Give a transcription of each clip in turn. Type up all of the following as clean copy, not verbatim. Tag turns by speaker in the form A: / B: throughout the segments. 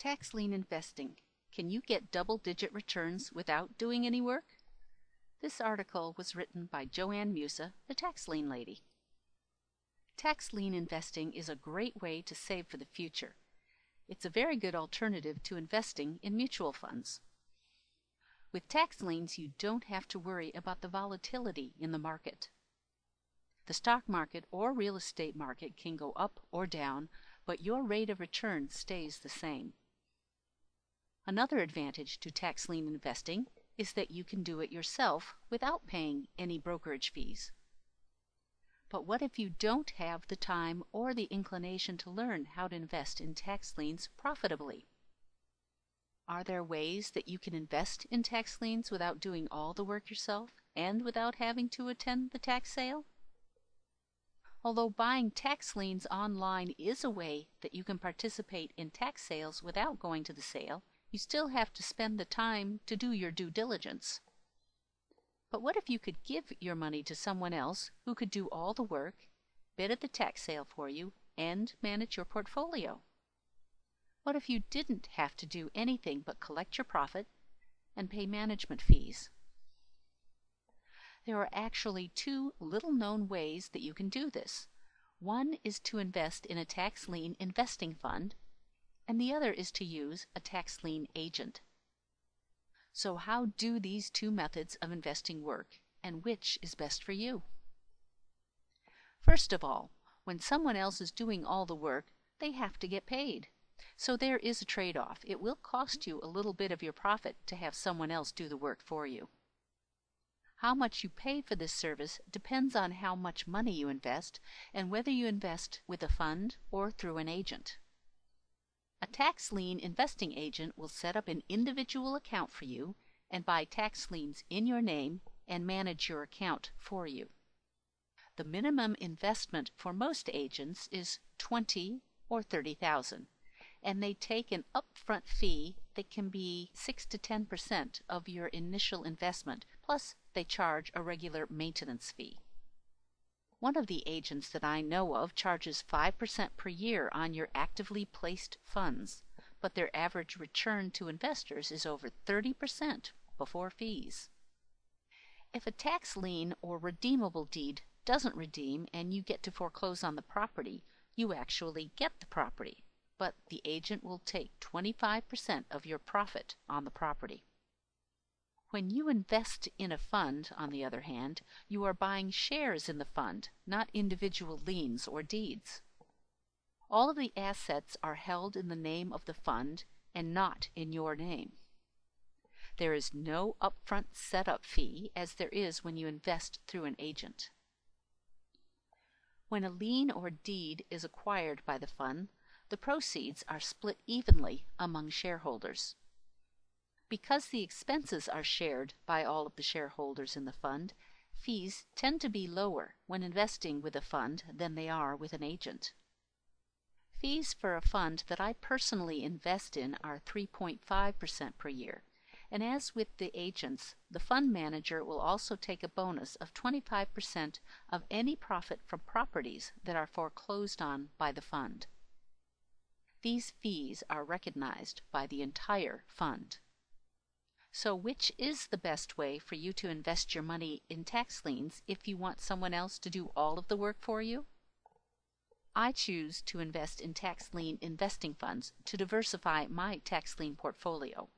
A: Tax lien investing. Can you get double-digit returns without doing any work? This article was written by Joanne Musa, the tax lien lady. Tax lien investing is a great way to save for the future. It's a very good alternative to investing in mutual funds. With tax liens, you don't have to worry about the volatility in the market. The stock market or real estate market can go up or down, but your rate of return stays the same. Another advantage to tax lien investing is that you can do it yourself without paying any brokerage fees. But what if you don't have the time or the inclination to learn how to invest in tax liens profitably? Are there ways that you can invest in tax liens without doing all the work yourself and without having to attend the tax sale? Although buying tax liens online is a way that you can participate in tax sales without going to the sale, you still have to spend the time to do your due diligence. But what if you could give your money to someone else who could do all the work, bid at the tax sale for you, and manage your portfolio? What if you didn't have to do anything but collect your profit and pay management fees? There are actually two little-known ways that you can do this. One is to invest in a tax lien investing fund, and the other is to use a tax lien agent. So how do these two methods of investing work, and which is best for you? First of all, when someone else is doing all the work, they have to get paid. So there is a trade-off. It will cost you a little bit of your profit to have someone else do the work for you. How much you pay for this service depends on how much money you invest and whether you invest with a fund or through an agent. A tax lien investing agent will set up an individual account for you and buy tax liens in your name and manage your account for you. The minimum investment for most agents is $20,000 or $30,000, and they take an upfront fee that can be 6 to 10% of your initial investment, plus they charge a regular maintenance fee. One of the agents that I know of charges 5% per year on your actively placed funds, but their average return to investors is over 30% before fees. If a tax lien or redeemable deed doesn't redeem and you get to foreclose on the property, you actually get the property, but the agent will take 25% of your profit on the property. When you invest in a fund, on the other hand, you are buying shares in the fund, not individual liens or deeds. All of the assets are held in the name of the fund and not in your name. There is no upfront setup fee as there is when you invest through an agent. When a lien or deed is acquired by the fund, the proceeds are split evenly among shareholders. Because the expenses are shared by all of the shareholders in the fund, fees tend to be lower when investing with a fund than they are with an agent. Fees for a fund that I personally invest in are 3.5% per year, and as with the agents, the fund manager will also take a bonus of 25% of any profit from properties that are foreclosed on by the fund. These fees are recognized by the entire fund. So which is the best way for you to invest your money in tax liens if you want someone else to do all of the work for you? I choose to invest in tax lien investing funds to diversify my tax lien portfolio.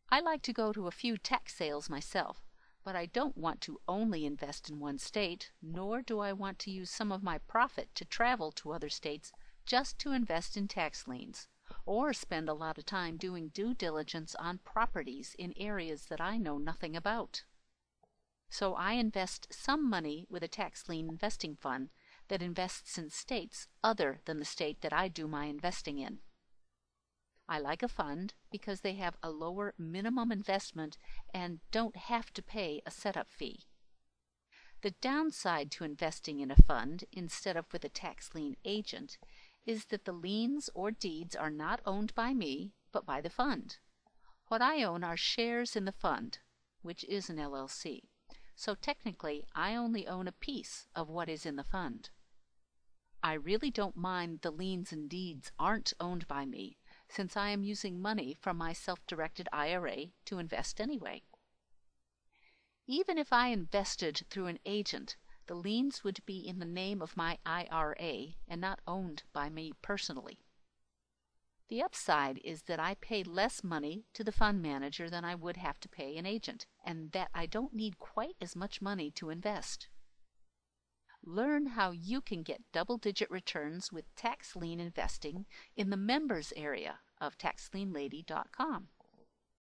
A: I like to go to a few tax sales myself, but I don't want to only invest in one state, nor do I want to use some of my profit to travel to other states just to invest in tax liens, or spend a lot of time doing due diligence on properties in areas that I know nothing about. So I invest some money with a tax lien investing fund that invests in states other than the state that I do my investing in. I like a fund because they have a lower minimum investment and don't have to pay a setup fee. The downside to investing in a fund instead of with a tax lien agent is that the liens or deeds are not owned by me, but by the fund. What I own are shares in the fund, which is an LLC. So technically, I only own a piece of what is in the fund. I really don't mind the liens and deeds aren't owned by me, since I am using money from my self-directed IRA to invest anyway. Even if I invested through an agent, the liens would be in the name of my IRA and not owned by me personally. The upside is that I pay less money to the fund manager than I would have to pay an agent, and that I don't need quite as much money to invest. Learn how you can get double-digit returns with tax lien investing in the members area of taxlienlady.com.